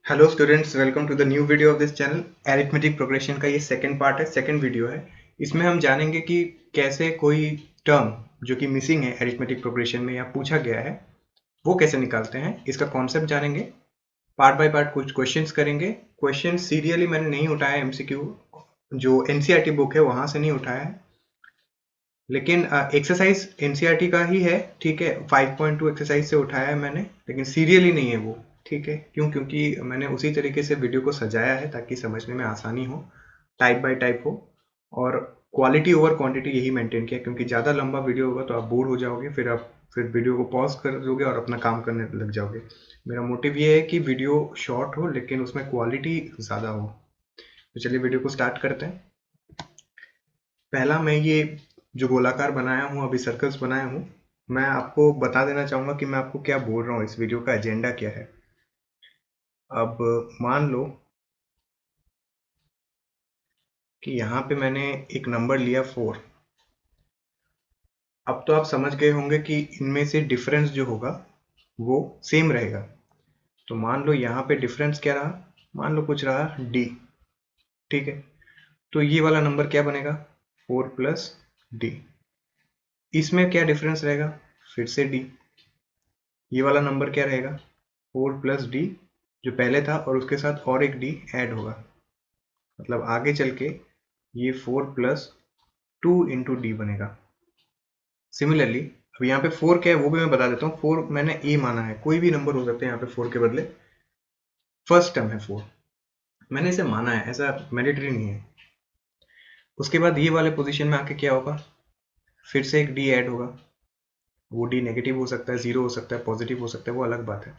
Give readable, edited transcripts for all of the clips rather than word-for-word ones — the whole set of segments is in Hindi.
Hello students, welcome to the new video of this channel. Arithmetic progression का ये सेकंड पार्ट है, सेकंड वीडियो है। इसमें हम जानेंगे कि कैसे कोई टर्म जो कि मिसिंग है एरिथमेटिक प्रोग्रेशन में या पूछा गया है वो कैसे निकालते हैं, इसका कॉन्सेप्ट जानेंगे। पार्ट बाय पार्ट कुछ क्वेश्चंस करेंगे। क्वेश्चन सीरियली मैंने नहीं उठाया, एमसीक्यू जो एनसीईआरटी बुक है वहां से नहीं उठाया है, लेकिन एक्सरसाइज एनसीईआरटी का ही है। ठीक है, 5.2 एक्सरसाइज से उठाया है मैंने, लेकिन सीरियली नहीं है वो। ठीक है, क्योंकि मैंने उसी तरीके से वीडियो को सजाया है ताकि समझने में आसानी हो, टाइप बाय टाइप हो, और क्वालिटी ओवर क्वांटिटी यही मेंटेन किया। क्योंकि ज़्यादा लंबा वीडियो होगा तो आप बोर हो जाओगे, फिर वीडियो को पॉज कर दोगे और अपना काम करने लग जाओगे। मेरा मोटिव ये है कि वीडियो शॉर्ट हो लेकिन उसमें क्वालिटी ज़्यादा हो। तो चलिए वीडियो को स्टार्ट करते हैं। पहला, मैं ये जो गोलाकार बनाया हूँ, अभी सर्कल्स बनाया हूँ, मैं आपको बता देना चाहूँगा कि मैं आपको क्या बोल रहा हूँ, इस वीडियो का एजेंडा क्या है। अब मान लो कि यहाँ पे मैंने एक नंबर लिया 4। अब तो आप समझ गए होंगे कि इनमें से डिफरेंस जो होगा वो सेम रहेगा। तो मान लो यहाँ पे डिफरेंस क्या रहा, मान लो कुछ रहा d। ठीक है, तो ये वाला नंबर क्या बनेगा, 4 प्लस d। इसमें क्या डिफरेंस रहेगा, फिर से d। ये वाला नंबर क्या रहेगा, 4 प्लस डी, जो पहले था और उसके साथ और एक डी ऐड होगा। मतलब आगे चल के ये 4 प्लस 2 इंटू डी बनेगा। सिमिलरली अब यहाँ पे 4 क्या है वो भी मैं बता देता हूँ। 4 मैंने ए माना है, कोई भी नंबर हो सकते हैं यहाँ पे 4 के बदले। फर्स्ट टर्म है 4, मैंने इसे माना है, ऐसा मैंडेटरी नहीं है। उसके बाद ये वाले पोजीशन में आके क्या होगा, फिर से एक डी ऐड होगा। वो डी नेगेटिव हो सकता है, जीरो हो सकता है, पॉजिटिव हो सकता है, वो अलग बात है।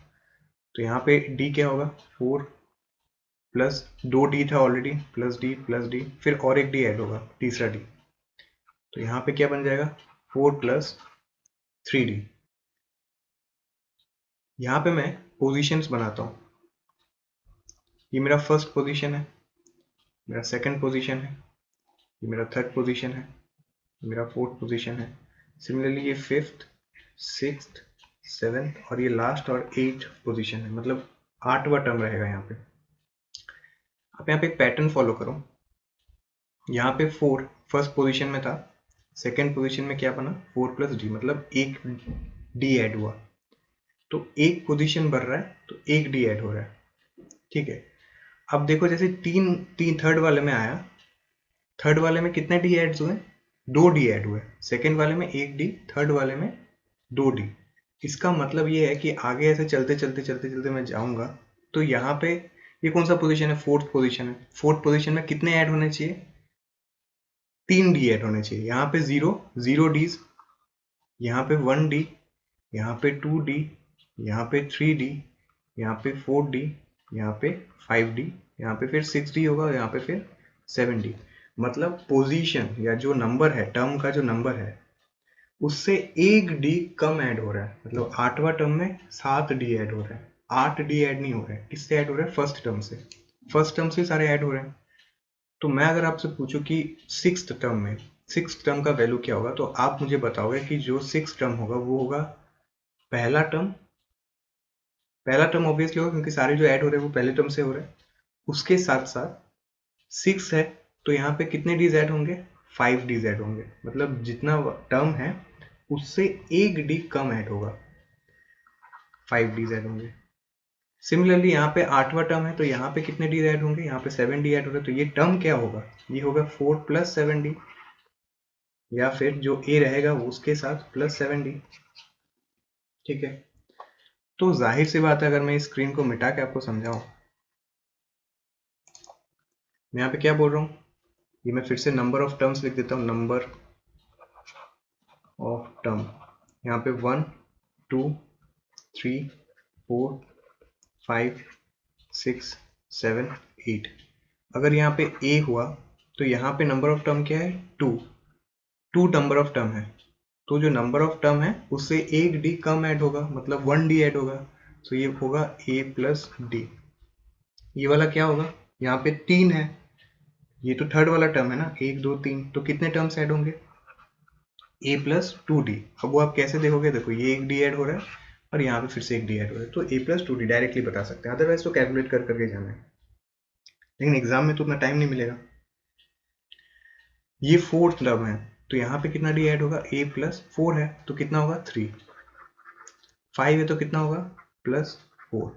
तो यहाँ पे डी क्या होगा, 4 प्लस 2d था ऑलरेडी, प्लस डी, फिर और एक डी ऐड होगा, तीसरा डी। तो यहाँ पे क्या बन जाएगा, 4 प्लस 3d। यहाँ पे मैं पोजीशंस बनाता हूँ। ये मेरा फर्स्ट पोजीशन है, मेरा सेकंड पोजीशन है, ये मेरा थर्ड पोजीशन है, ये मेरा फोर्थ पोजीशन है। सिमिलरली ये फिफ्थ, सिक्स्थ, सेवेंथ और ये लास्ट और एट्थ पोजीशन है। मतलब 8वां टर्म रहेगा यहाँ पे। आप यहाँ पे एक पैटर्न फॉलो करो। यहाँ पे 4 फर्स्ट पोजीशन में था, सेकंड पोजीशन में क्या बना, 4 प्लस डी, मतलब एक डी ऐड हुआ। तो एक पोजीशन बढ़ रहा है तो एक डी ऐड हो रहा है। ठीक है, अब देखो जैसे तीन तीन थर्ड वाले में आया, थर्ड वाले में कितने डी ऐड हुए, 2 डी ऐड हुए। सेकंड वाले में एक डी, थर्ड वाले में 2 डी। इसका मतलब ये है कि आगे ऐसे चलते चलते चलते चलते मैं जाऊंगा तो यहाँ पे ये कौन सा पोजीशन है, फोर्थ पोजीशन है। फोर्थ पोजीशन में कितने ऐड होने चाहिए, 3 डी ऐड होने चाहिए। यहाँ पे जीरो, जीरो डीज, यहाँ पे 1 डी, यहाँ पे 2 डी, यहाँ पे 3 डी, यहाँ पे 4 डी, यहाँ पे 5 डी, यहाँ पे फिर 6 डी होगा, यहाँ पे फिर 7 डी। मतलब पोजीशन या जो नंबर है, टर्म का जो नंबर है, उससे एक डी कम ऐड हो रहा है। मतलब 8वां टर्म में 7 डी ऐड हो रहा है, 8 डी ऐड नहीं हो रहा है। किससे ऐड हो रहा है, फर्स्ट टर्म से। फर्स्ट टर्म से सारे ऐड हो रहे हैं। तो मैं अगर आपसे पूछूं कि सिक्स्थ टर्म में, सिक्स्थ टर्म का वैल्यू क्या होगा, तो आप मुझे बताओगे कि जो सिक्स टर्म होगा वो होगा पहला टर्म। पहला टर्म ऑब्वियसली होगा क्योंकि सारे जो ऐड हो रहे हैं वो पहले टर्म से हो रहे हैं। उसके साथ साथ 6 है, तो यहाँ पे कितने डीज ऐड होंगे, 5 डीज ऐड होंगे। मतलब जितना टर्म है उससे एक डी कम ऐड होगा, 5 डीज ऐड होंगे। सिमिलरली यहाँ पे 8वां टर्म है तो यहाँ पे कितने डी ऐड होंगे, यहाँ पे 7 डी ऐड हो रहे हैं। तो ये टर्म क्या होगा, ये होगा 4 प्लस 7 डी, या फिर जो ए रहेगा वो उसके साथ प्लस 7 डी। ठीक है, तो जाहिर सी बात है अगर मैं इस स्क्रीन को मिटा के आपको समझाऊं, मैं यहाँ पे क्या बोल रहा हूँ, ये मैं फिर से नंबर ऑफ टर्म्स लिख देता हूँ। नंबर ऑफ टर्म यहाँ पे 1 2 3 4 5 6 7 8। अगर यहाँ पे ए हुआ तो यहाँ पे नंबर ऑफ टर्म क्या है, 2। 2 नंबर ऑफ टर्म है, तो जो नंबर ऑफ टर्म है उससे एक डी कम ऐड होगा, मतलब 1 डी ऐड होगा। तो ये होगा ए प्लस डी। ये वाला क्या होगा, यहाँ पे 3 है, ये तो थर्ड वाला टर्म है ना, 1 2 3, तो कितने टर्म्स ऐड होंगे, ए प्लस 2 डी। अब वो आप कैसे देखोगे, देखो ये एक डी ऐड हो रहा है और यहाँ पे फिर से एक डी ऐड हो रहा है, तो ए प्लस टू डी डायरेक्टली बता सकते हैं, अदरवाइज तो कैलकुलेट कर करके जाना है, लेकिन एग्जाम में तो उतना टाइम नहीं मिलेगा। ये फोर्थ टर्म है, तो यहाँ पे कितना डी ऐड होगा, ए प्लस फोर है तो कितना होगा 3, 5 है तो कितना होगा प्लस 4,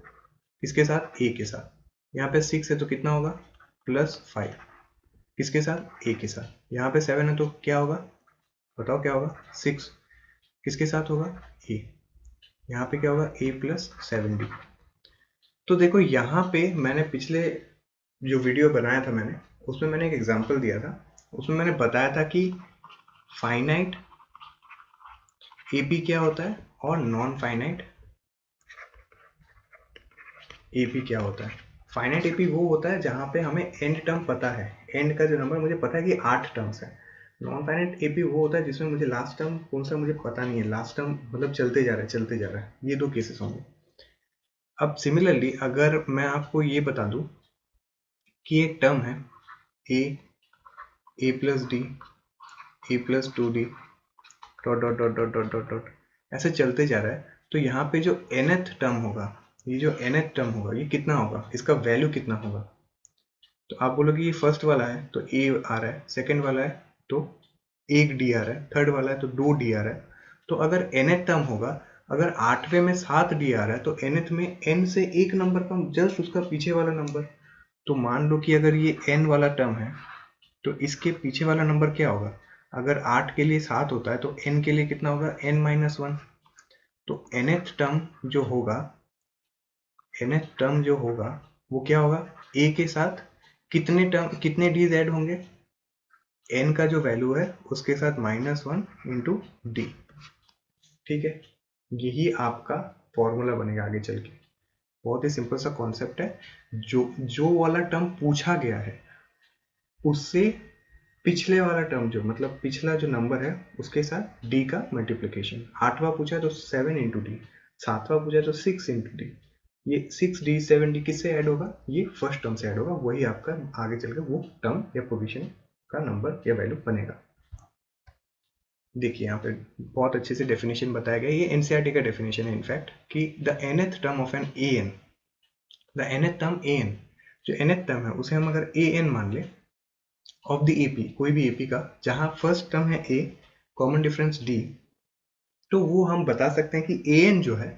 किसके साथ, ए के साथ। यहाँ पे 6 है तो कितना होगा प्लस 5, किसके साथ, ए के साथ। यहाँ पे 7 है तो क्या होगा, बताओ क्या होगा, 6, किसके साथ होगा, ए। यहाँ पे क्या होगा, ए प्लस 7 डी। तो देखो यहाँ पे मैंने पिछले जो वीडियो बनाया था मैंने, उसमें मैंने एक एग्जांपल दिया था, उसमें मैंने बताया था कि फाइनाइट एपी क्या होता है और नॉन फाइनाइट एपी क्या होता है। फाइनाइट एपी वो होता है जहाँ पे हमें एंड टर्म पता है, एंड का जो नंबर मुझे पता है कि 8 टर्म्स है। नॉन फाइनाइट एपी वो होता है जिसमें मुझे लास्ट टर्म कौन सा मुझे पता नहीं है, लास्ट टर्म मतलब चलते जा रहा है चलते जा रहा है, ये दो केसेस होंगे। अब सिमिलरली अगर मैं आपको ये बता दूं कि एक टर्म है a plus d, a plus two d, dot dot dot dot dot dot dot ऐसे चलते जा रहा है, तो यहाँ पे जो nth टर्म होगा, ये जो nth टर्म होगा ये कितना होगा, इसका वैल्यू कितना होगा। तो आप बोलोगे ये फर्स्ट वाला है तो ए आ रहा है, सेकंड वाला है तो एक डी आ रहा है, थर्ड वाला है तो 2 डी आ रहा है। तो अगर nth टर्म होगा, अगर 8वें में 7 डी आ रहा है तो nth में n से एक नंबर कम, जस्ट उसका पीछे वाला नंबर। तो मान लो कि अगर ये n वाला टर्म है तो इसके पीछे वाला नंबर क्या होगा, अगर 8 के लिए 7 होता है तो n के लिए कितना होगा, n माइनस 1। तो nth टर्म जो होगा, nth टर्म जो होगा वो क्या होगा, a के साथ कितने टर्म कितने डीज ऐड होंगे, n का जो वैल्यू है उसके साथ -1 इंटू डी। ठीक है, यही आपका फॉर्मूला बनेगा आगे चल के। बहुत ही सिंपल सा कॉन्सेप्ट है, जो वाला टर्म पूछा गया है उससे पिछले वाला टर्म जो मतलब पिछला जो नंबर है उसके साथ डी का मल्टीप्लिकेशन। 8वां पूछा है तो 7 इंटू डी, 7वां पूछा है तो 6 इंटू डी। ये 6d 7d किससे ऐड होगा, ये फर्स्ट टर्म से ऐड होगा, वही आपका आगे चलकर वो टर्म या पोजीशन का नंबर या वैल्यू बनेगा। देखिए यहाँ पे बहुत अच्छे से डेफिनेशन बताया गया, ये एनसीईआरटी का डेफिनेशन है इनफैक्ट, कि the nth term of an a n, the nth term a n, जो nth टर्म है उसे हम अगर ए एन मान ले ऑफ द एपी, कोई भी एपी का जहां फर्स्ट टर्म है ए, कॉमन डिफरेंस डी, तो वो हम बता सकते हैं कि ए एन जो है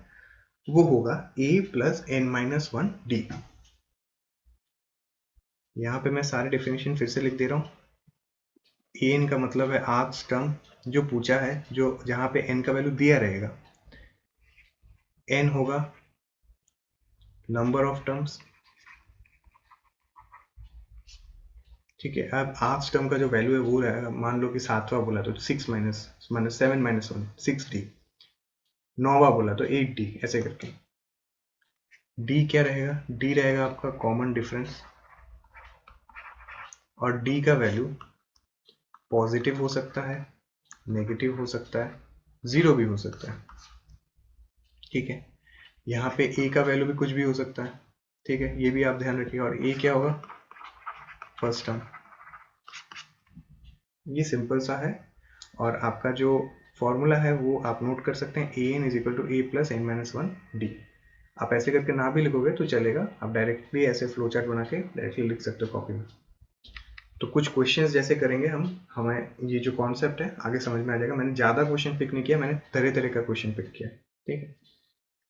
वो होगा ए प्लस एन माइनस 1 डी। यहाँ पे मैं सारे डेफिनेशन फिर से लिख दे रहा हूँ। ए एन का मतलब है आर्क्स टर्म जो पूछा है, जो जहां पे एन का वैल्यू दिया रहेगा, एन होगा नंबर ऑफ टर्म्स। ठीक है, अब आर्क्स टर्म का जो वैल्यू है वो रहेगा, मान लो कि 7वां बोला तो 6 माइनस 7 माइनस 1 6d, 9वां बोला तो 8d, ऐसे करके। डी क्या रहेगा, डी रहेगा आपका कॉमन डिफरेंस, और डी का वैल्यू पॉजिटिव हो सकता है, नेगेटिव हो सकता है, जीरो भी हो सकता है। ठीक है, यहाँ पे ए का वैल्यू भी कुछ भी हो सकता है। ठीक है, ये भी आप ध्यान रखिए। और ए क्या होगा, फर्स्ट टर्म। ये सिंपल सा है, और आपका जो फॉर्मूला है वो आप नोट कर सकते हैं, a n is equal to a plus n minus 1 d. आप ऐसे करके ना भी लिखोगे तो चलेगा, आप डायरेक्टली ऐसे फ्लो चार्ट बना के डायरेक्टली लिख सकते हो कॉपी में। तो कुछ क्वेश्चंस जैसे करेंगे हम, हमें ये जो कॉन्सेप्ट है आगे समझ में आ जाएगा। मैंने ज़्यादा क्वेश्चन पिक नहीं किया, मैंने तरह तरह का क्वेश्चन पिक किया। ठीक है,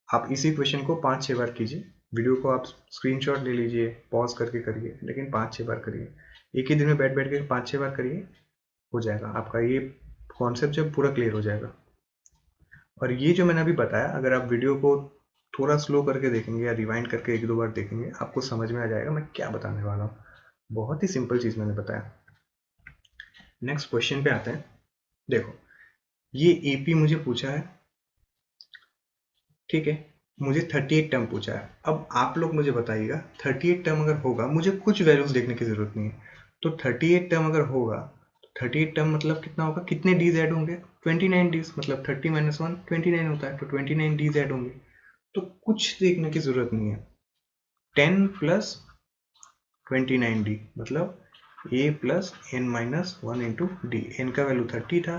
आप इसी क्वेश्चन को 5-6 बार कीजिए, वीडियो को आप स्क्रीनशॉट ले लीजिए, पॉज करके करिए, लेकिन 5-6 बार करिए, एक ही दिन में बैठ बैठ के 5-6 बार करिए, हो जाएगा आपका ये कॉन्सेप्ट जो पूरा क्लियर हो जाएगा। और ये जो मैंने अभी बताया, अगर आप वीडियो को थोड़ा स्लो करके देखेंगे या रिवाइंड करके 1-2 बार देखेंगे, आपको समझ में आ जाएगा मैं क्या बताने वाला हूँ। बहुत ही सिंपल चीज़ मैंने बताया। नेक्स्ट क्वेश्चन पे आते हैं। देखो, ये एपी मुझे पूछा है, ठीक है, मुझे 38 टर्म पूछा है। अब आप लोग मुझे बताइएगा 38 टर्म अगर होगा, मुझे कुछ वैल्यूज देखने की जरूरत नहीं है। तो 38 टर्म अगर होगा तो 38 टर्म मतलब कितना होगा, कितने डीज ऐड होंगे, 29 डीज, मतलब 30 माइनस 1 29 होता है, तो 29 डीज ऐड होंगे। तो कुछ देखने की जरूरत नहीं है। 10 प्लस 29 डी मतलब a plus n minus 1 into d. N का वैल्यू 30 था,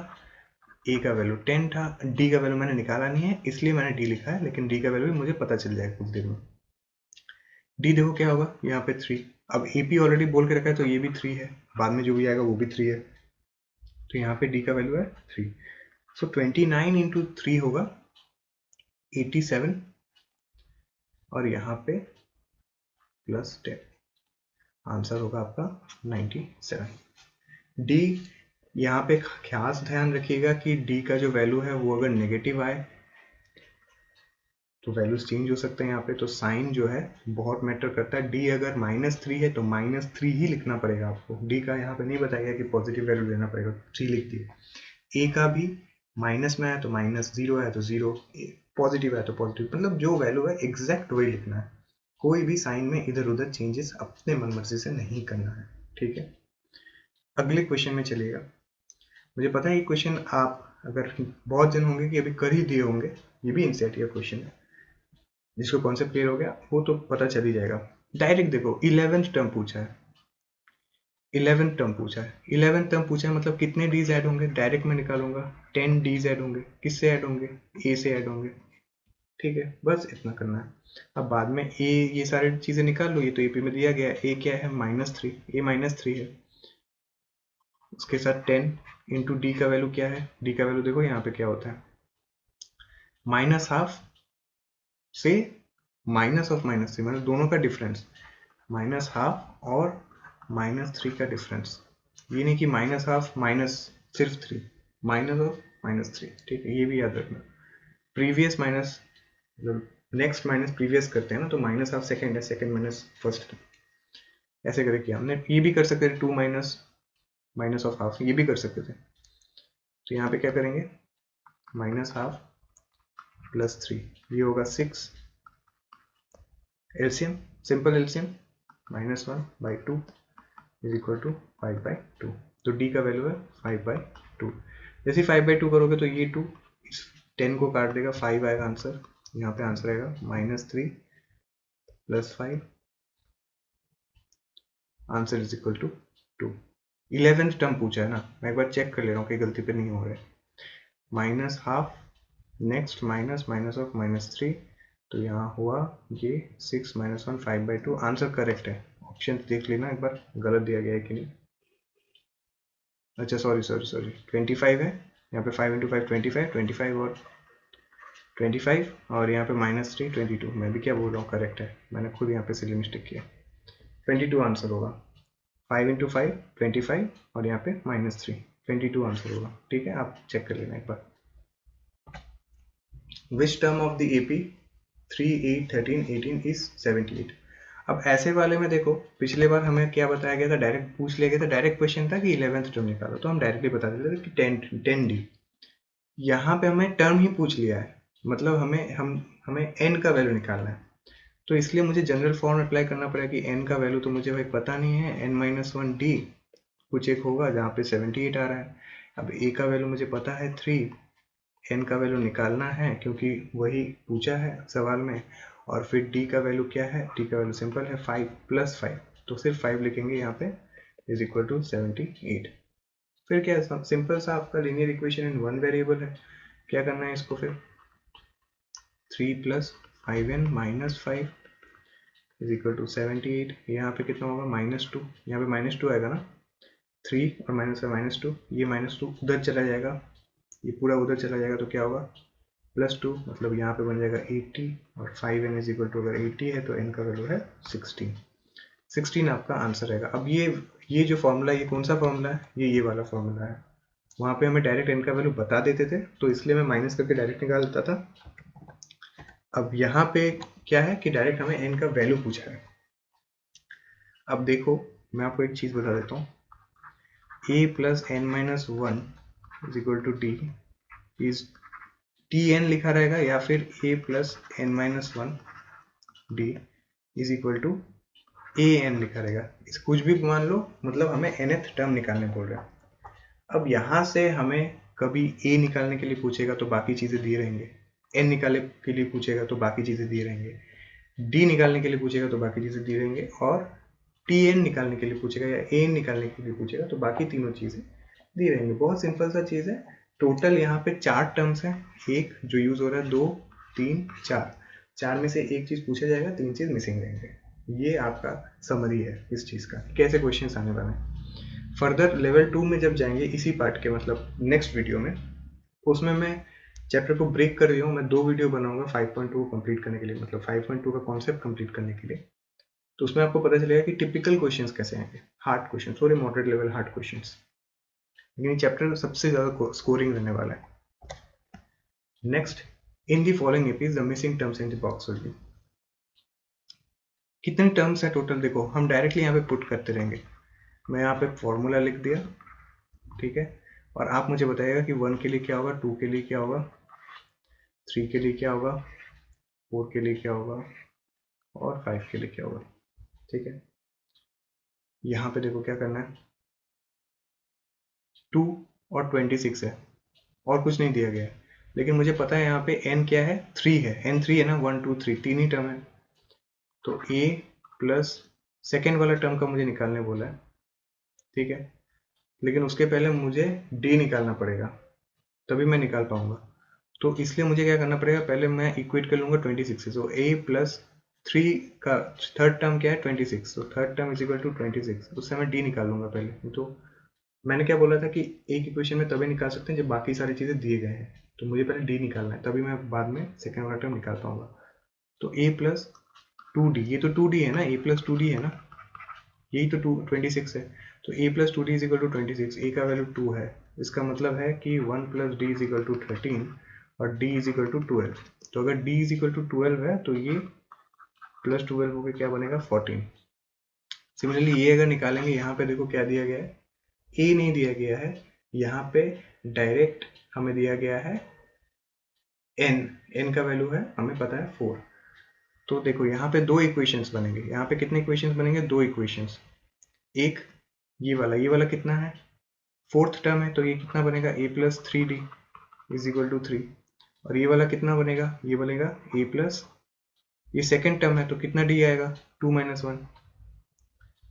ए का वैल्यू 10 था, डी का वैल्यू मैंने निकाला नहीं है इसलिए मैंने डी लिखा है, लेकिन डी का वैल्यू भी मुझे पता चल जाएगा कुछ देर में। डी देखो क्या होगा यहाँ पे 3, अब ए पी ऑलरेडी बोल के रखा है तो ये भी 3 है, बाद में जो भी आएगा वो भी 3 है, तो यहाँ पे डी का वैल्यू है 3। सो 29 इंटू 3 होगा 87 और यहाँ पे प्लस 10, आंसर होगा आपका 97। डी, यहाँ पे खास ध्यान रखिएगा कि डी का जो वैल्यू है वो अगर नेगेटिव आए तो वैल्यूज चेंज हो सकते हैं यहाँ पे, तो साइन जो है बहुत मैटर करता है। डी अगर -3 है तो -3 ही लिखना पड़ेगा आपको, डी का यहाँ पे नहीं बताएगा कि पॉजिटिव वैल्यू लेना पड़ेगा, 3 लिख दिए। ए का भी माइनस में है तो -0 है तो 0, पॉजिटिव है तो पॉजिटिव, मतलब जो वैल्यू है एग्जैक्ट वही लिखना है, कोई भी साइन में इधर उधर चेंजेस अपने मन मर्जी से नहीं करना है, ठीक है। अगले क्वेश्चन में चलिएगा। मुझे पता है ये क्वेश्चन आप अगर बहुत जन होंगे कि अभी कर ही दिए होंगे, ये भी एनसीईआरटी का क्वेश्चन है, जिसको कॉन्सेप्ट क्लियर हो गया वो तो पता चल ही जाएगा। डायरेक्ट देखो 11th टर्म पूछा है, 11th टर्म पूछा है, 11th टर्म पूछा है मतलब कितने डीज ऐड होंगे, डायरेक्ट मैं निकालूंगा 10 डीज ऐड होंगे, किससे ऐड होंगे, ए से ऐड होंगे, ठीक है, बस इतना करना है। अब बाद में ए, ये सारी चीजें निकाल लो, ये तो एपी में दिया गया है, ए क्या है -3, ए -3 है, उसके साथ 10 इंटू डी का वैल्यू क्या है, डी का वैल्यू देखो यहाँ पे क्या होता है, -12 से -3, मतलब दोनों का डिफरेंस, -12 और -3 का डिफरेंस, ये नहीं कि -12 माइनस सिर्फ 3, -3, ठीक है, ये भी याद रखना। Previous minus, next minus previous करते हैं ना, तो -12 सेकेंड है, सेकेंड माइनस फर्स्ट, ऐसे करके किया हमने। ये भी कर सकते थे 2 माइनस ऑफ हाफ, ये भी कर सकते थे, तो यहाँ पे क्या करेंगे -12 प्लस 3, ये होगा 6, LCM, simple LCM, -1/2 is equal to 5/2, तो डी का वैल्यू है 5/2। जैसे 5/2 करोगे तो ये 2 इस 10 को काट देगा, 5 आएगा आंसर, यहाँ पे आंसर आएगा -3 plus 5, answer is equal to 2। 11th term पूछा है ना, मैं एक बार चेक कर ले रहा हूँ कि गलती पे नहीं हो रहा है। -12 नेक्स्ट माइनस ऑफ -3, तो यहाँ हुआ ये 6 - 1 5/2, आंसर करेक्ट है। ऑप्शन देख लेना एक बार गलत दिया गया है कि नहीं। अच्छा सॉरी 25 है यहाँ पे, 5 × 5 25 और 25 और यहाँ पे -3 22, मैं भी क्या बोल रहा हूँ, करेक्ट है, मैंने खुद यहाँ पे सिली मिस्टेक किया, 22 आंसर होगा। 5 × 5 25 और यहाँ पे -3, 22 आंसर होगा, ठीक है, आप चेक कर लेना एक बार। Which term of the AP 3, 8, 13, 18 is 78। अब ऐसे वाले में देखो, पिछले बार हमें क्या बताया गया था, डायरेक्ट पूछ लिया गया था, डायरेक्ट क्वेश्चन था कि 11th टर्म निकालो, तो हम डायरेक्टली बता देते थे कि 10 डी। यहाँ पे हमें टर्म ही पूछ लिया है, मतलब हमें n का वैल्यू निकालना है, तो इसलिए मुझे जनरल फॉर्म अप्लाई करना पड़ेगा कि n का वैल्यू तो मुझे भाई पता नहीं है, n - 1 d कुछ एक होगा जहाँ पे 78 आ रहा है। अब a का वैल्यू मुझे पता है 3, n का वैल्यू निकालना है क्योंकि वही पूछा है सवाल में, और फिर d का वैल्यू क्या है, d का वैल्यू सिंपल है 5 + 5, तो सिर्फ 5 लिखेंगे यहाँ पे, इज इक्वल टू 78। फिर क्या है, सिंपल सा आपका linear equation in one variable है, क्या करना है इसको, फिर 3 + 5n - 5 इज इक्वल टू 78, यहाँ पे कितना होगा -2, यहाँ पे -2 आएगा ना, 3 और -2, ये -2 उधर चला जाएगा, ये पूरा उधर चला जाएगा, तो क्या होगा +2, मतलब यहाँ पे बन जाएगा 80, और 5n इज इक्वल टू, अगर 80 है तो n का वैल्यू है 16 आपका आंसर रहेगा। अब ये जो फॉर्मूला, ये कौन सा फॉर्मूला है, ये वाला फॉर्मूला है, वहाँ पे हमें डायरेक्ट n का वैल्यू बता देते थे, तो इसलिए मैं माइनस करके डायरेक्ट निकाल देता था। अब यहाँ पे क्या है कि डायरेक्ट हमें n का वैल्यू पूछा है। अब देखो मैं आपको एक चीज बता देता हूँ, a + n - 1 is equal to d is tn लिखा रहेगा, या फिर a + n - 1 d is equal to an लिखा रहेगा, इस कुछ भी मान लो, मतलब हमें nth टर्म निकालने बोल रहा है। अब यहाँ से हमें कभी a निकालने के लिए पूछेगा तो बाकी चीजें दिए रहेंगे, n निकालने के लिए पूछेगा तो बाकी चीजें दिए रहेंगे, d निकालने के लिए पूछेगा तो बाकी चीजें दिए रहेंगे, और tn निकालने के लिए पूछेगा या an निकालने के लिए पूछेगा तो बाकी तीनों चीजें दी रहेंगी। बहुत सिंपल सा चीज है, टोटल यहाँ पे 4 टर्म्स हैं, एक जो यूज हो रहा है, 2 3 4, 4 में से एक चीज पूछा जाएगा, 3 चीज मिसिंग रहेंगे। ये आपका समरी है इस चीज का, कैसे क्वेश्चन आने वाले हैं। फर्दर लेवल 2 में जब जाएंगे इसी पार्ट के, मतलब नेक्स्ट वीडियो में, उसमें मैं चैप्टर को ब्रेक कर रही हूँ, मैं 2 वीडियो बनाऊंगा 5.2 कंप्लीट करने के लिए, मतलब 5.2 का कॉन्सेप्ट कंप्लीट करने के लिए। तो उसमें आपको पता चलेगा कि टिपिकल क्वेश्चंस कैसे आएंगे, हार्ड क्वेश्चन, थोड़े मॉडरेट लेवल हार्ड क्वेश्चंस, लेकिन चैप्टर सबसे ज्यादा स्कोरिंग रहने वाला है। Next, in the following APs the missing terms in the box will be. कितने टर्म्स हैं टोटल, देखो हम डायरेक्टली यहाँ पे पुट करते रहेंगे। मैं यहाँ पे फॉर्मूला लिख दिया, ठीक है, और आप मुझे बताइएगा कि 1 के लिए क्या होगा, 2 के लिए क्या होगा, 3 के लिए क्या होगा, 4 के लिए क्या होगा, और 5 के लिए क्या होगा। ठीक है, यहाँ पे देखो क्या करना है, 2 और 26 है, और कुछ नहीं दिया गया है, लेकिन मुझे पता है यहाँ पे n क्या है, 3 है, n3 है ना, 1 2 3 तीन ही टर्म है। तो a प्लस सेकेंड वाला टर्म का मुझे निकालने बोला है, ठीक है, लेकिन उसके पहले मुझे d निकालना पड़ेगा, तभी मैं निकाल पाऊंगा। तो इसलिए मुझे क्या करना पड़ेगा, पहले मैं इक्वेट कर लूंगा 26 से। तो a प्लस 3 का थर्ड टर्म क्या है, 26, तो third term is equal to 26, उससे मैं d निकाल लूंगा पहले। तो मैंने क्या बोला था कि एक इक्वेशन में तभी निकाल सकते हैं जब बाकी सारी चीजें दिए गए हैं, तो मुझे पहले d निकालना है, तभी मैं बाद में सेकेंड वाला टर्म निकाल पाऊंगा। तो a प्लस 2d, ये तो 2d है ना, a प्लस 2d है ना, यही तो 26 है। तो a plus 2d is equal to 26, a का वैल्यू 2 है, इसका मतलब है कि 1 plus d is equal to 13 और d इज इक्वल टू 12। तो अगर d इज इक्वल टू 12 है तो ये प्लस 12 होकर क्या बनेगा, 14। सिमिलरली ये अगर निकालेंगे, यहाँ पे देखो क्या दिया गया है, a नहीं दिया गया है, यहाँ पे डायरेक्ट हमें दिया गया है n का वैल्यू है हमें पता है 4। तो देखो यहाँ पे दो इक्वेशंस बनेंगे, यहाँ पे कितने इक्वेशंस बनेंगे, दो इक्वेशंस। एक ये वाला कितना है, फोर्थ टर्म है, तो ये कितना बनेगा, a plus 3d is equal to 3। और ये वाला कितना बनेगा, ये बनेगा a प्लस, ये सेकेंड टर्म है तो कितना d आएगा, 2 माइनस 1।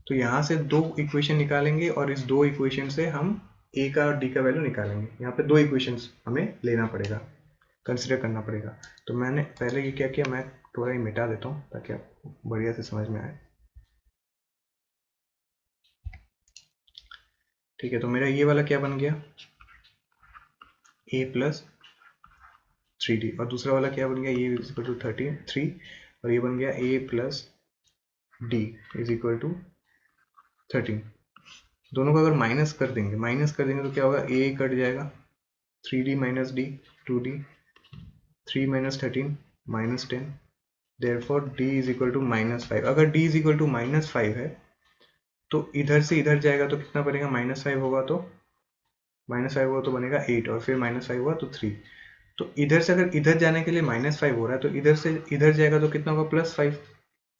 तो यहाँ से दो इक्वेशन निकालेंगे और इस दो इक्वेशन से हम a का और d का वैल्यू निकालेंगे। यहाँ पे दो इक्वेशंस हमें लेना पड़ेगा, कंसिडर करना पड़ेगा। तो मैंने पहले ये क्या किया, मैं थोड़ा ही मिटा देता हूँ ताकि आपको बढ़िया से समझ में आए। ठीक है, तो मेरा ये वाला क्या बन गया, a प्लस 3d, और दूसरा वाला क्या बन गया, ये इज इक्वल टू 3, और ये बन गया a plus d is equal to 13। दोनों को अगर माइनस कर देंगे तो क्या होगा, a कट जाएगा, 3d minus d 2d, 3 minus 13 minus 10, therefore d is equal to minus 5। अगर d is equal to minus 5 है तो इधर से इधर जाएगा तो कितना बनेगा, माइनस 5 होगा तो बनेगा 8, और फिर माइनस 5 हुआ तो 3। तो इधर से अगर इधर जाने के लिए माइनस 5 हो रहा है तो इधर से इधर जाएगा तो कितना होगा, प्लस 5।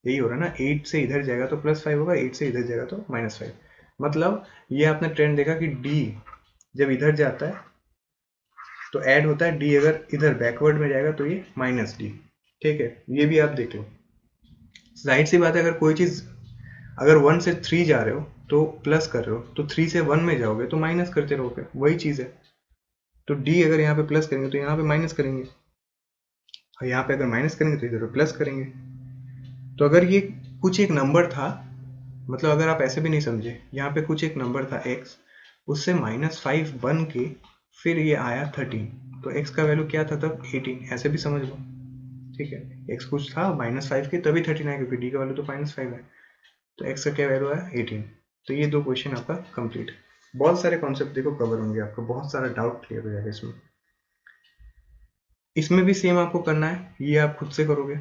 यही हो रहा है ना, 8 से इधर जाएगा तो प्लस 5 होगा, 8 से इधर जाएगा तो माइनस 5। मतलब ये आपने ट्रेंड देखा कि d जब इधर जाता है तो ऐड होता है, d अगर इधर बैकवर्ड में जाएगा तो ये माइनस d। ठीक है, ये भी आप देख लो, जाहिर सी बात है, अगर कोई चीज अगर 1 से 3 जा रहे हो तो प्लस कर रहे हो, तो 3 से 1 में जाओगे तो माइनस करते रहोगे, वही चीज है। तो d अगर यहाँ पे प्लस करेंगे तो यहाँ पे माइनस करेंगे, और यहाँ पे अगर माइनस करेंगे तो इधर प्लस करेंगे। तो अगर ये कुछ एक नंबर था, मतलब अगर आप ऐसे भी नहीं समझे, यहाँ पे कुछ एक नंबर था x, उससे -5 बन के फिर ये आया 13, तो x का वैल्यू क्या था तब, 18, ऐसे भी समझ लो। ठीक है, x कुछ था -5 के तभी 13 आया, क्योंकि d का वैल्यू तो -5 है, तो x का क्या वैल्यू आया, 18। तो ये दो क्वेश्चन आपका कंप्लीट। बहुत सारे कॉन्सेप्ट देखो कवर होंगे, आपका बहुत सारा डाउट क्लियर हो जाएगा इसमें। इसमें भी सेम आपको करना है, ये आप खुद से करोगे।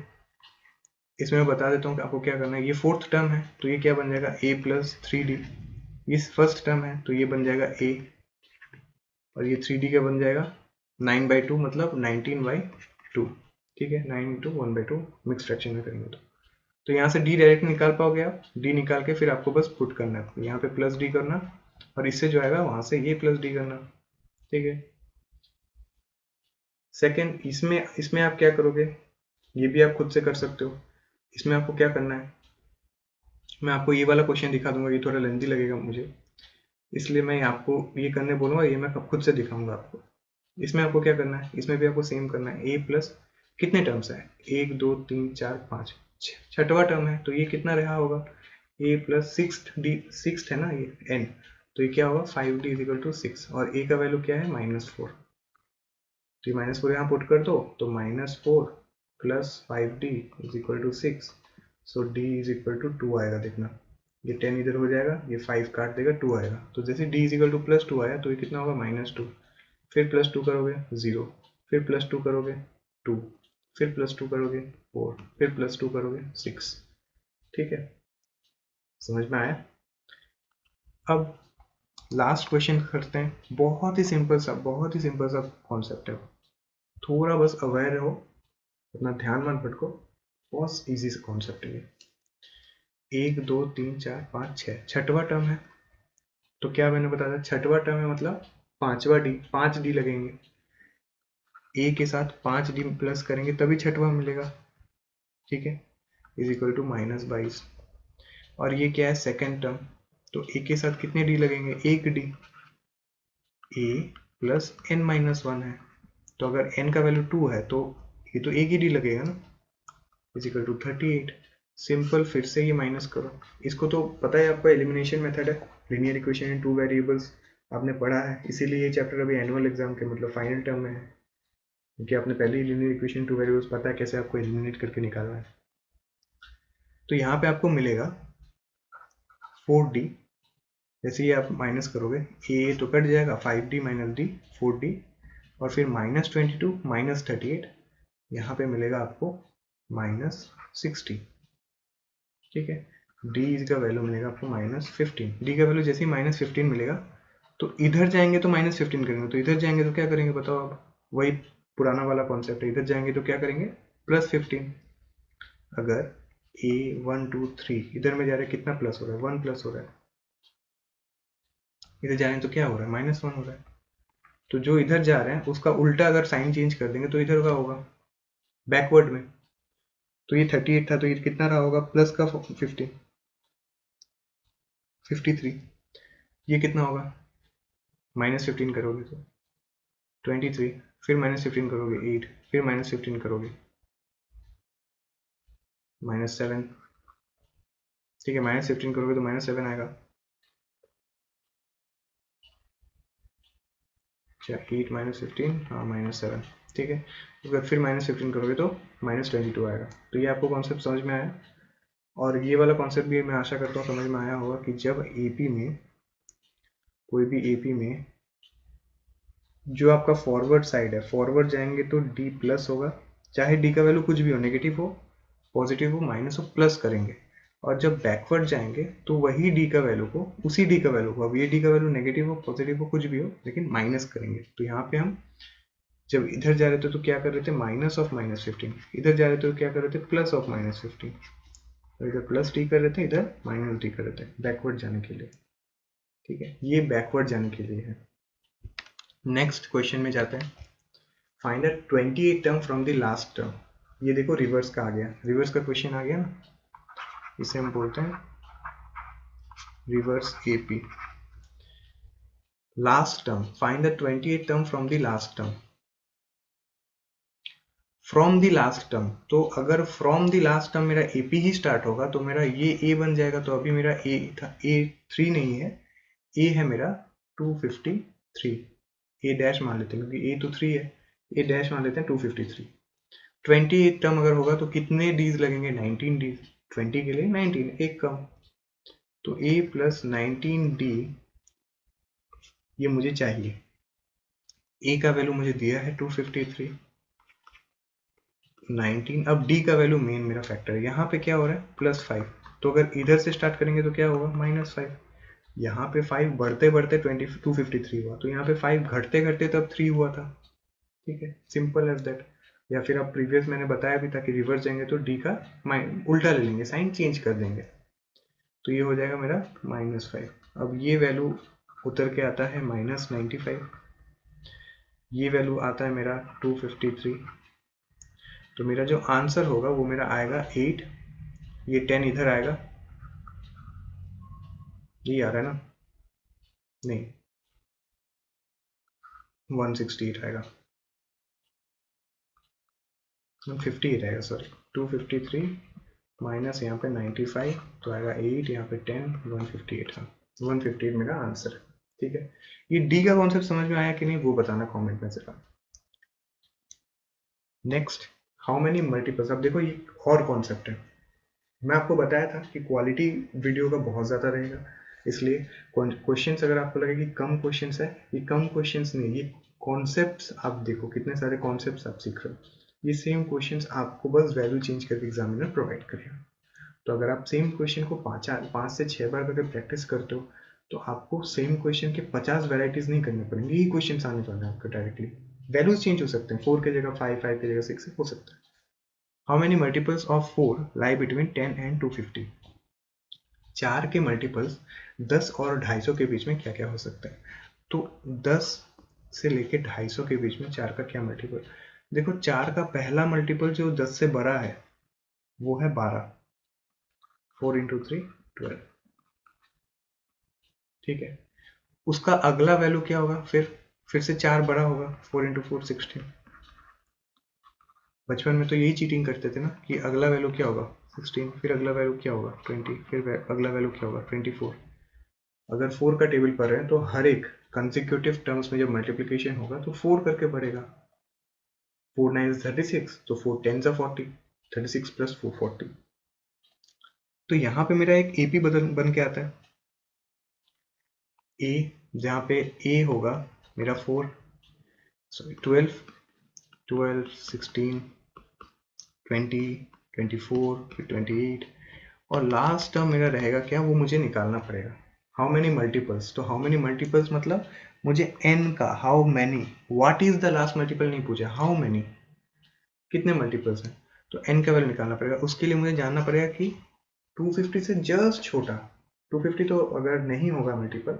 इसमें मैं बता देता हूँ कि आपको क्या करना है। ये फोर्थ टर्म है तो ये क्या बन जाएगा, a प्लस 3d। ये फर्स्ट टर्म है तो ये बन जाएगा a, और ये 3d का बन जाएगा 9/2, मतलब 19/2। ठीक है, 9 इंटू 1/2 मिक्स फ्रैक्शन में करेंगे तो यहाँ से d डायरेक्ट निकाल पाओगे आप। d निकाल के फिर आपको बस पुट करना है, यहाँ पे प्लस d करना, और इससे जो आएगा वहां से ये प्लस d करना। ठीक है, सेकेंड इसमें इसमें आप क्या करोगे, ये भी आप खुद से कर सकते हो। इसमें आपको क्या करना है, मैं आपको ये वाला क्वेश्चन दिखा दूंगा, ये थोड़ा लेंथी लगेगा मुझे, इसलिए मैं आपको ये करने बोलूंगा, ये मैं खुद से दिखाऊंगा आपको। इसमें आपको क्या करना है, इसमें भी आपको सेम करना है। ए प्लस कितने टर्म्स है, 1 2 3 4 5, छठवां टर्म है, तो ये कितना रहा होगा, ए प्लस सिक्स है ना ये एन, तो ये क्या होगा 5d इज इक्वल टू 6, और ए का वैल्यू क्या है -4, तो ये -4 यहाँ पुट कर दो, तो -4 plus 5d is equal to 6, so d is equal to 2 आएगा। देखना ये 10 इधर हो जाएगा, ये 5 काट देगा, 2 आएगा, तो जैसे d इज इक्वल टू +2 आया तो ये कितना होगा -2, फिर +2 करोगे 0, फिर +2 करोगे 2, फिर +2 करोगे 4, फिर +2 करोगे 6। ठीक है, समझ में आया। अब लास्ट क्वेश्चन करते हैं, बहुत ही सिंपल सा कॉन्सेप्ट है, थोड़ा बस अवेयर रहो, अपना ध्यान मत भटको, बहुत इजी सा कॉन्सेप्ट है ये। 1 2 3 4 5 6, छठवां टर्म है, तो क्या मैंने बताया था, छठवां टर्म है मतलब पांचवा डी, 5d लगेंगे, ए के साथ 5d प्लस करेंगे तभी छठवां मिलेगा। ठीक है, इज इक्वल टू -22, और ये क्या है सेकेंड टर्म, तो ए के साथ कितने डी लगेंगे, 1d, ए प्लस n-1 है, तो अगर n का वैल्यू 2 है तो ये तो एक ही डी लगेगा ना, इज इक्वल टू 38। सिंपल, फिर से ये माइनस करो, इसको तो पता है आपको, एलिमिनेशन मेथड है, linear equation in two variables आपने पढ़ा है, इसीलिए ये चैप्टर अभी एनुअल एग्जाम के मतलब फाइनल टर्म में है, क्योंकि आपने पहले ही लीनियर इक्वेशन टू वेरिएबल्स पता है कैसे आपको एलिमिनेट करके निकालना है। तो यहाँ पे आपको मिलेगा 4d, जैसे ये आप माइनस करोगे ए तो कट जाएगा, 5d माइनस डी 4d, और फिर -22 -38, यहाँ पे मिलेगा आपको -60। ठीक है, d का वैल्यू मिलेगा आपको -15, d का वैल्यू जैसे ही -15 मिलेगा तो इधर जाएंगे तो -15 करेंगे, तो इधर जाएंगे तो क्या करेंगे बताओ आप, वही पुराना वाला कॉन्सेप्ट है, इधर जाएंगे तो क्या करेंगे +15, अगर a 1 2 3 इधर में जा रहा है, कितना प्लस हो रहा है, 1 प्लस हो रहा है, इधर जा रहे हैं तो क्या हो रहा है -1 हो रहा है, तो जो इधर जा रहे हैं उसका उल्टा अगर साइन चेंज कर देंगे तो इधर का होगा बैकवर्ड में, तो ये 38 था तो ये कितना रहा होगा, प्लस का 15 53, ये कितना होगा, -15 करोगे तो 23, फिर -15 करोगे 8, फिर -15 करोगे -7, ठीक है, -15 करोगे तो -7 आएगा, अच्छा 8 -15 हाँ -7, ठीक है, तो फिर -15 करोगे तो -22 आएगा। तो ये आपको कॉन्सेप्ट समझ में आया, और ये वाला कॉन्सेप्ट भी मैं आशा करता हूँ समझ में आया होगा कि जब एपी में, कोई भी एपी में जो आपका फॉरवर्ड साइड है, फॉरवर्ड जाएंगे तो डी प्लस होगा, चाहे डी का वैल्यू कुछ भी हो, नेगेटिव हो पॉजिटिव हो माइनस हो, प्लस करेंगे, और जब बैकवर्ड जाएंगे तो वही डी का वैल्यू को, उसी डी का वैल्यू को, अब ये डी का वैल्यू नेगेटिव हो पॉजिटिव हो कुछ भी हो लेकिन माइनस करेंगे, तो यहाँ पे हम जब इधर जा रहे थे तो क्या कर रहे थे, माइनस ऑफ -15, इधर जा रहे थे तो क्या कर रहे थे, प्लस ऑफ -15, तो इधर प्लस डी कर रहे थे, इधर माइनस डी कर रहे थे बैकवर्ड जाने के लिए। ठीक है, ये बैकवर्ड जाने के लिए है। नेक्स्ट क्वेश्चन में जाते हैं, find the 28 term from the last term. ये देखो रिवर्स का आ गया, रिवर्स का क्वेश्चन आ गया ना, इसे हम बोलते हैं reverse AP. Last term, find the 28 term from the last term, from the last term, तो अगर फ्रॉम द लास्ट टर्म मेरा एपी ही स्टार्ट होगा तो मेरा ये ए बन जाएगा, तो अभी मेरा ए था, ए 3 नहीं है, ए है मेरा 253, ए डैश मान लेते हैं क्योंकि ए तो 3 है, ए डैश मान लेते हैं 253। 28 टर्म अगर होगा तो कितने डीज लगेंगे, 19 डीज, 20 के लिए 19 एक कम, तो a प्लस 19d ये मुझे चाहिए, a का वैल्यू मुझे दिया है 253, 19, अब d का वैल्यू मेन मेरा फैक्टर है, यहाँ पे क्या हो रहा है +5, तो अगर इधर से स्टार्ट करेंगे तो क्या होगा -5, यहाँ पे 5 बढ़ते बढ़ते 253 हुआ, तो यहाँ पे 5 घटते घटते तब 3 हुआ था। ठीक है, सिंपल एज दैट। या फिर आप प्रीवियस मैंने बताया भी था कि रिवर्स जाएंगे तो d का उल्टा ले लेंगे, साइन चेंज कर देंगे, तो ये हो जाएगा मेरा -5। अब ये वैल्यू उतर के आता है -95, ये वैल्यू आता है मेरा 253, तो मेरा जो आंसर होगा वो मेरा आएगा 8, ये 10 इधर आएगा, ये आ रहा है ना, नहीं 168 आएगा, 158 आएगा सॉरी, 253 माइनस यहाँ पे 95 तो आएगा 8, यहाँ पे 10, 158 है, 158 मेरा आंसर है। ठीक है, ये डी का कॉन्सेप्ट समझ में आया कि नहीं वो बताना कमेंट में जरा। Next, how many multiples. अब देखो ये और कॉन्सेप्ट है, मैं आपको बताया था कि क्वालिटी वीडियो का बहुत ज़्यादा रहेगा, इसलिए क्वेश्चंस अगर आपको लगे कि कम क्वेश्चंस है, ये कम क्वेश्चंस नहीं, ये कॉन्सेप्ट्स आप देखो कितने सारे कॉन्सेप्ट्स आप सीख रहे हो। ये सेम क्वेश्चंस आपको बस वैल्यू चेंज करके एग्जामिनर प्रोवाइड करेगा। तो अगर आप सेम क्वेश्चन को 5 से 6 बार अगर प्रैक्टिस करते हो तो आपको सेम क्वेश्चन के 50 वेराइटीज नहीं करने पड़ेंगे, यही क्वेश्चन आने वाले हैं आपको डायरेक्टली। वैल्यूज चेंज हो सकते हैं, 4 की जगह 5, 5 की जगह 6 हो सकता है। How many multiples of 4 lie between 10 and 250। 4 के मल्टीपल्स 10 और 250 के बीच में क्या क्या हो सकता है। तो 10 से लेके 250 के बीच में 4 का क्या मल्टीपल। देखो 4 का पहला मल्टीपल जो 10 से बड़ा है वो है 12, 4 इंटू 3 12। ठीक है, उसका अगला वैल्यू क्या होगा, फिर से 4 बड़ा होगा, 4 इंटू 4 16। बचपन में तो यही चीटिंग करते थे ना कि अगला वैल्यू क्या होगा 16, फिर अगला वैल्यू क्या होगा 20, फिर अगला वैल्यू क्या होगा 24। अगर 4 का टेबल पढ़ रहे हैं तो हर एक कंसेक्यूटिव टर्म्स में जब मल्टीप्लिकेशन होगा तो 4 करके बढ़ेगा। 4 9 36, तो 4 10 40, 36 प्लस 4 40। तो यहाँ पे मेरा एक एपी बन के आता है, ए, जहाँ पे ए होगा मेरा 4 सॉरी 12, 16, 20, 24, फिर 28, और लास्ट टर्म मेरा रहेगा क्या, वो मुझे निकालना पड़ेगा। हाउ मेनी मल्टीपल्स, तो हाउ मेनी मल्टीपल्स मतलब मुझे n का how many, what is the last multiple नहीं पूछा, हाउ मैनी कितने मल्टीपल्स हैं, तो n का वैल्यू निकालना पड़ेगा। उसके लिए मुझे जानना पड़ेगा कि 250 से जस्ट छोटा, 250 तो अगर नहीं होगा मल्टीपल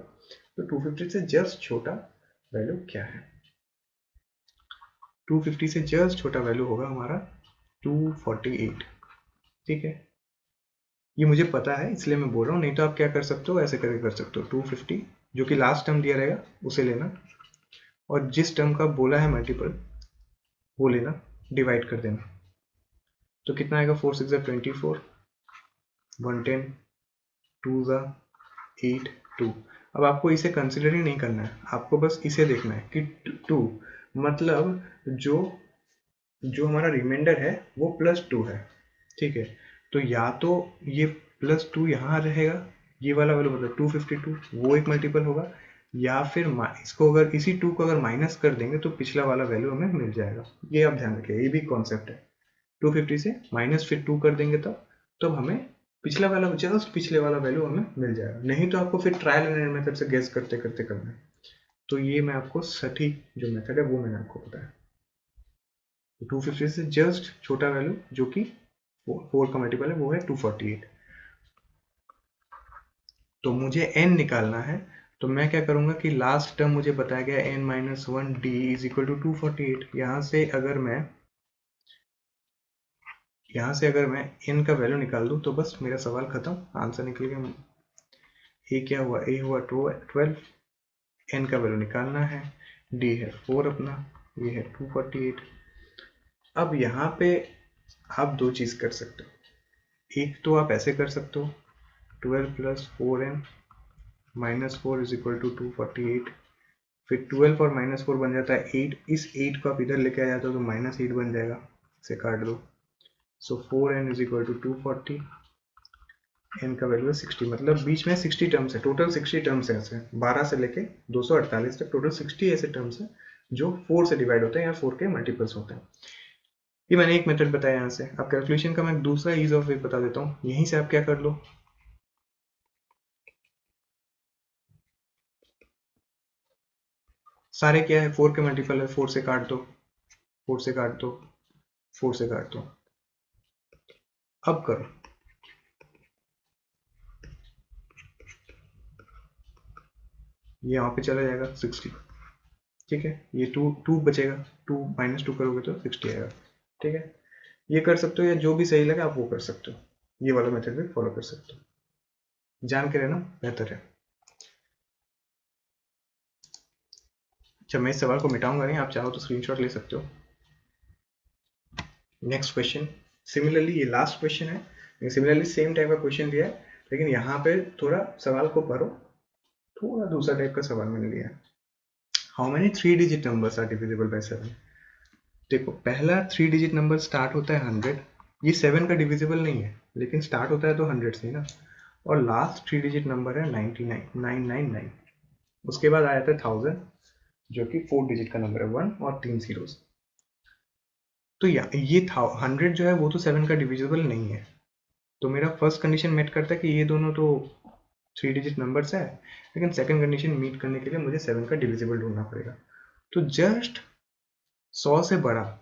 तो 250 से जस्ट छोटा वैल्यू क्या है। 250 से जस्ट छोटा वैल्यू होगा हमारा 248। ठीक है, ये मुझे पता है इसलिए मैं बोल रहा हूँ, नहीं तो आप क्या कर सकते हो, ऐसे करके कर सकते हो 250 जो कि लास्ट टर्म दिया रहेगा उसे लेना, और जिस टर्म का बोला है मल्टीपल वो लेना, डिवाइड कर देना। तो कितना आएगा, 4 6 24, 110, 2 8 2। अब आपको इसे कंसिडर ही नहीं करना है, आपको बस इसे देखना है कि 2 मतलब जो जो हमारा रिमाइंडर है वो +2 है। ठीक है, तो या तो ये +2 यहाँ रहेगा, ये वाला वैल्यू मतलब 252 वो एक मल्टीपल होगा, या फिर इसको अगर इसी 2 को अगर माइनस कर देंगे तो पिछला वाला वैल्यू हमें मिल जाएगा। ये आप ध्यान रखिए, ये भी कॉन्सेप्ट है। 250 से माइनस फिर 2 कर देंगे तब हमें पिछला वाला, जस्ट पिछले वाला वैल्यू हमें मिल जाएगा। नहीं तो आपको फिर ट्रायल एंड एरर मेथड से गेस करते करते करना है। तो ये मैं आपको सटीक जो मेथड है वो मैंने आपको बताया। 250 से जस्ट छोटा वैल्यू जो कि 4 का मल्टीपल है वो है 248। तो मुझे n निकालना है, तो मैं क्या करूंगा कि लास्ट टर्म मुझे बताया गया n-1 d is equal to 248। यहाँ से अगर मैं n का वैल्यू निकाल दूं तो बस मेरा सवाल खत्म, आंसर निकल गया। ए क्या हुआ, ए हुआ 12, n का वैल्यू निकालना है, d है 4 अपना, ये है 248। अब यहाँ पे आप दो चीज कर सकते हो, एक तो आप ऐसे कर सकते हो 12 plus 4n minus 4 is equal to 248, फिर 12 और -4 बन जाता है 8, इस 8 को आप इधर लेके आ जाते हो तो -8 बन जाएगा, इसे काट दो। So 4n is equal to 240, n का वैल्यू है 60, मतलब बीच में 60 टर्म्स है, टोटल 60 टर्म्स है ऐसे 12 से लेके 248 तक टोटल 60 ऐसे टर्म्स हैं जो 4 से डिवाइड होते हैं या 4 के मल्टीपल्स होते हैं। ये मैंने एक मेथड बताया यहाँ से। अब कैलकुलेशन का मैं दूसरा ईज ऑफ वे बता देता हूँ, यहीं से आप क्या कर लो, सारे क्या है 4 के मल्टीपल है, 4 से काट दो, 4 से काट दो, 4 से काट दो। अब करो, ये यहाँ पे चला जाएगा 60। ठीक है, ये 2 बचेगा, 2 -2 करोगे तो 60 आएगा। ठीक है, ये कर सकते हो या जो भी सही लगे आप वो कर सकते हो, ये वाला मेथड भी फॉलो कर सकते हो, जान के रहना बेहतर है। अच्छा, मैं इस सवाल को मिटाऊंगा नहीं, आप चाहो तो स्क्रीनशॉट ले सकते हो। नेक्स्ट क्वेश्चन, सिमिलरली ये लास्ट क्वेश्चन है, सिमिलरली सेम टाइप का क्वेश्चन दिया है, लेकिन यहाँ पे थोड़ा सवाल को पढ़ो, थोड़ा दूसरा टाइप का सवाल मैंने लिया है। How many 3 digit numbers are divisible by 7? देखो, पहला 3 डिजिट नंबर स्टार्ट होता है 100, ये 7 का डिविजिबल नहीं है, लेकिन स्टार्ट होता है तो 100 से ना। और लास्ट 3 डिजिट नंबर है 99, 999। उसके बाद आया था 1000, जो कि 4 डिजिट का नंबर है, 1 और 3 जीरोस। तो ये था 100 जो है वो तो 7 का डिविजिबल नहीं है, तो मेरा फर्स्ट कंडीशन मेट करता है कि ये दोनों तो 3 डिजिट नंबर्स है, लेकिन सेकंड कंडीशन मीट करने के लिए मुझे 7 का डिविजिबल ढूंढना पड़ेगा। तो जस्ट 100 से बड़ा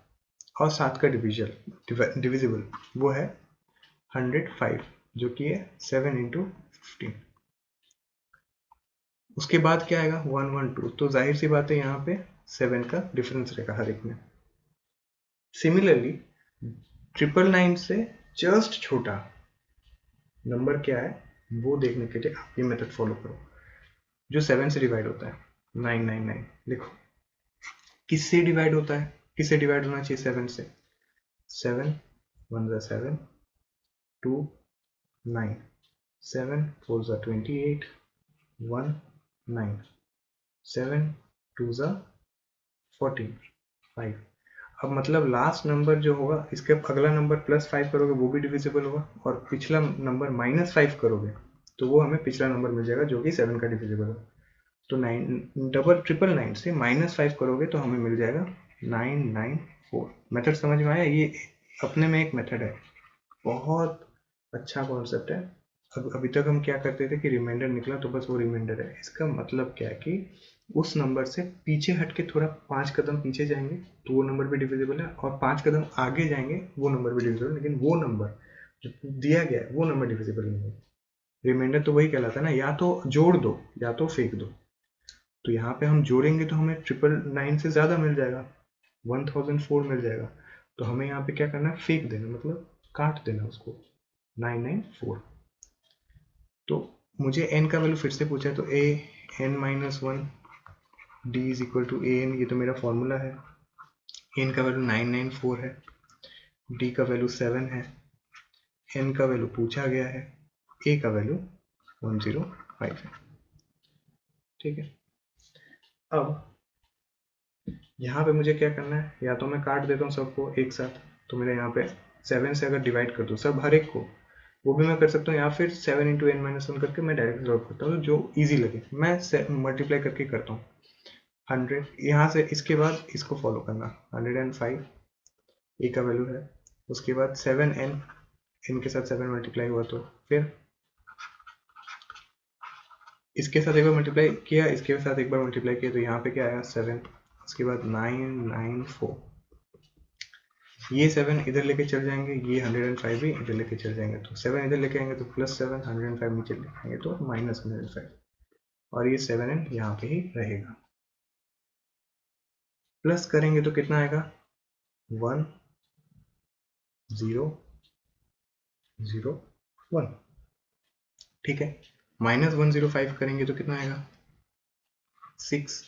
और 7 का डिविजिबल वो है 105, जो कि है 7 इंटू 15। उसके बाद क्या आएगा 112, तो जाहिर सी बात है यहाँ पे 7 का डिफरेंस रहेगा हर एक में। सिमिलरली 999 से जस्ट छोटा नंबर क्या है वो देखने के लिए आप ये मेथड फॉलो करो, जो 7 से डिवाइड होता है, 999। देखो किससे डिवाइड होता है, किससे डिवाइड होना चाहिए 7 से? 7 1 ज़ा 7, 2 9, 7 4 ज़ा 28, 1 9, 7 2 ज़ा 14, 5। अब मतलब लास्ट नंबर जो होगा, इसके अगला नंबर +5 करोगे वो भी डिविजिबल होगा, और पिछला नंबर -5 करोगे तो वो हमें पिछला नंबर मिल जाएगा जो कि 7 का डिविजिबल है। तो 999 से -5 करोगे तो हमें मिल जाएगा 994। मेथड समझ में आया? ये अपने में एक मेथड है, बहुत अच्छा कॉन्सेप्ट है। अभी तक हम क्या करते थे कि रिमाइंडर निकला तो बस वो रिमाइंडर है। इसका मतलब क्या है कि उस नंबर से पीछे हट के थोड़ा 5 कदम पीछे जाएंगे तो वो नंबर भी डिविजिबल है, और 5 कदम आगे जाएंगे वो नंबर भी डिविजिबल है, लेकिन वो नंबर जो दिया गया है वो नंबर डिविजिबल नहीं है। रिमाइंडर तो वही कहलाता है ना, या तो जोड़ दो या तो फेंक दो। तो यहाँ पे हम जोड़ेंगे तो हमें 999 से ज़्यादा मिल जाएगा, 1004 मिल जाएगा। तो हमें यहाँ पे क्या करना है, फेंक देना, मतलब काट देना उसको, 994। तो मुझे n का वैल्यू फिर से पूछा है, तो a n-1 d is equal to a n, ये तो मेरा फॉर्मूला है। n का वैल्यू 994 है, d का वैल्यू 7 है, n का वैल्यू पूछा गया है, a का वैल्यू 105 है। ठीक है, अब यहाँ पे मुझे क्या करना है, या तो मैं काट देता हूँ सबको एक साथ, तो मेरे यहाँ पे 7 से अगर डिवाइड कर दूँ सब हर एक को, वो भी मैं कर सकता हूँ, या फिर 7 इंटू n-1 करके मैं डायरेक्ट सॉल्व करता हूँ, जो इजी लगे। मैं मल्टीप्लाई करके करता हूँ 100, यहाँ से इसके बाद इसको फॉलो करना, 105 ए का वैल्यू है, उसके बाद 7n, n के साथ 7 मल्टीप्लाई हुआ, तो फिर इसके साथ एक बार मल्टीप्लाई किया, इसके साथ एक बार मल्टीप्लाई किया, तो यहाँ पे क्या आया 7, उसके बाद 994, ये 7 इधर लेके चल जाएंगे, ये 105 भी इधर लेके चल जाएंगे, तो 7 इधर लेके आएंगे तो +7, 105 नीचे लेके आएंगे तो -105, और ये 7n यहाँ पे ही रहेगा। प्लस करेंगे तो कितना आएगा 1 0 0 1। ठीक है, -105 करेंगे तो कितना आएगा 6।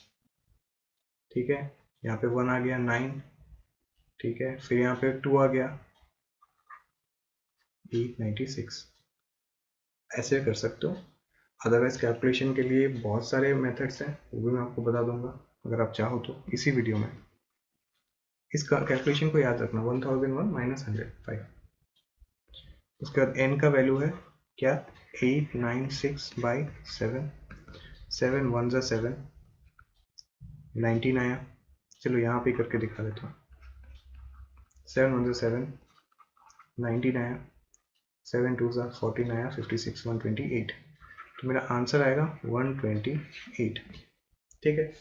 ठीक है, यहाँ पे 1 आ गया 9। ठीक है, फिर यहाँ पे 2 आ गया 896। ऐसे कर सकते हो। अदरवाइज कैलकुलेशन के लिए बहुत सारे मेथड्स हैं, वो भी मैं आपको बता दूंगा अगर आप चाहो तो इसी वीडियो में। इस कैलकुलेशन को याद रखना, 1001 -105। उसके बाद n का वैल्यू है क्या 896/7, 7 1 ज़ा 7, 19 आया। चलो यहाँ पे करके दिखा देता हूँ, 7 1 ज़ा 7, 19 आया, 7 2 ज़ा 14 आया, 56, 128। तो मेरा आंसर आएगा 128। ठीक है,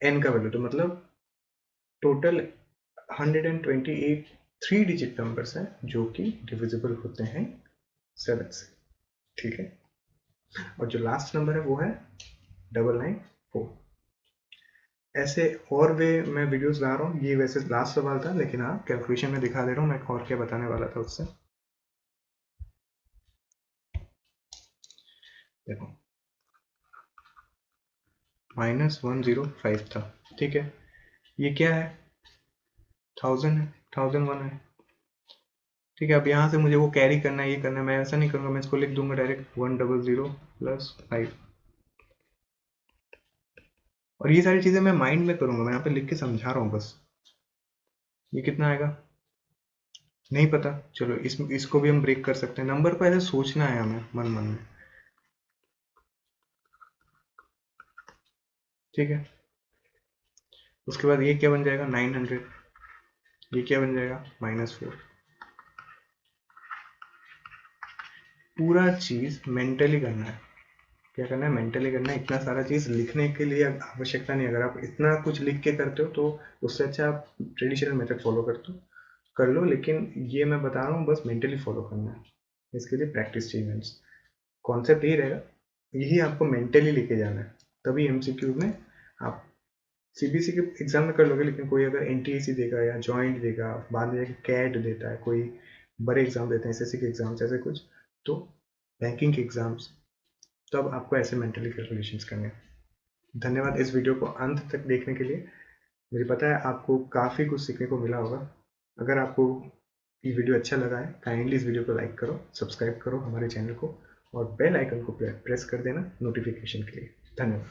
n का वैल्यू तो मतलब टोटल 128 3 डिजिट नंबर्स हैं जो कि डिविजिबल होते हैं 7 से। ठीक है, और जो लास्ट नंबर है वो है 994। ऐसे और वे मैं वीडियोस ला रहा हूँ, ये वैसे लास्ट सवाल था, लेकिन हाँ कैलकुलेशन में दिखा दे रहा हूँ मैं और क्या बताने वाला था उससे। देखो -105 था, ठीक है, ये क्या है, 1000 है, 1001 है। ठीक है, अब यहाँ से मुझे वो कैरी करना है, ये करना है, मैं ऐसा नहीं करूँगा, मैं इसको लिख दूंगा डायरेक्ट 100 प्लस 5। और ये सारी चीज़ें मैं माइंड में करूँगा, मैं यहाँ पे लिख के समझा रहा हूँ बस। ये कितना आएगा नहीं पता, चलो इसको भी हम ब्रेक कर सकते हैं। नंबर को ऐसे सोचना है हमें मन मन में। ठीक है, उसके बाद ये क्या बन जाएगा 900, ये क्या बन जाएगा -4। पूरा चीज मेंटली करना है। क्या करना है, मेंटली करना है। इतना सारा चीज लिखने के लिए आवश्यकता नहीं। अगर आप इतना कुछ लिख के करते हो तो उससे अच्छा आप ट्रेडिशनल मेथड फॉलो कर लो, लेकिन ये मैं बता रहा हूँ बस मेंटली फॉलो करना है, इसके लिए प्रैक्टिस चाहिए। कॉन्सेप्ट यही रहेगा, यही आपको मेंटली लेके जाना है, तभी एमसीक्यू में आप सीबीएसई के एग्जाम में कर लोगे। लेकिन कोई अगर एनटीएसी देगा या जॉइंट देगा, बाद में जाके कैट देता है, कोई बड़े एग्जाम देते हैं एसएससी के एग्जाम्स ऐसे कुछ, तो बैंकिंग के एग्जाम्स, तब आपको ऐसे मेंटली कैलकुलेशंस करने हैं। धन्यवाद इस वीडियो को अंत तक देखने के लिए। मुझे पता है आपको काफ़ी कुछ सीखने को मिला होगा। अगर आपको ये वीडियो अच्छा लगा है, काइंडली इस वीडियो को लाइक करो, सब्सक्राइब करो हमारे चैनल को, और बेल आइकन को प्रेस कर देना नोटिफिकेशन के लिए। धन्यवाद।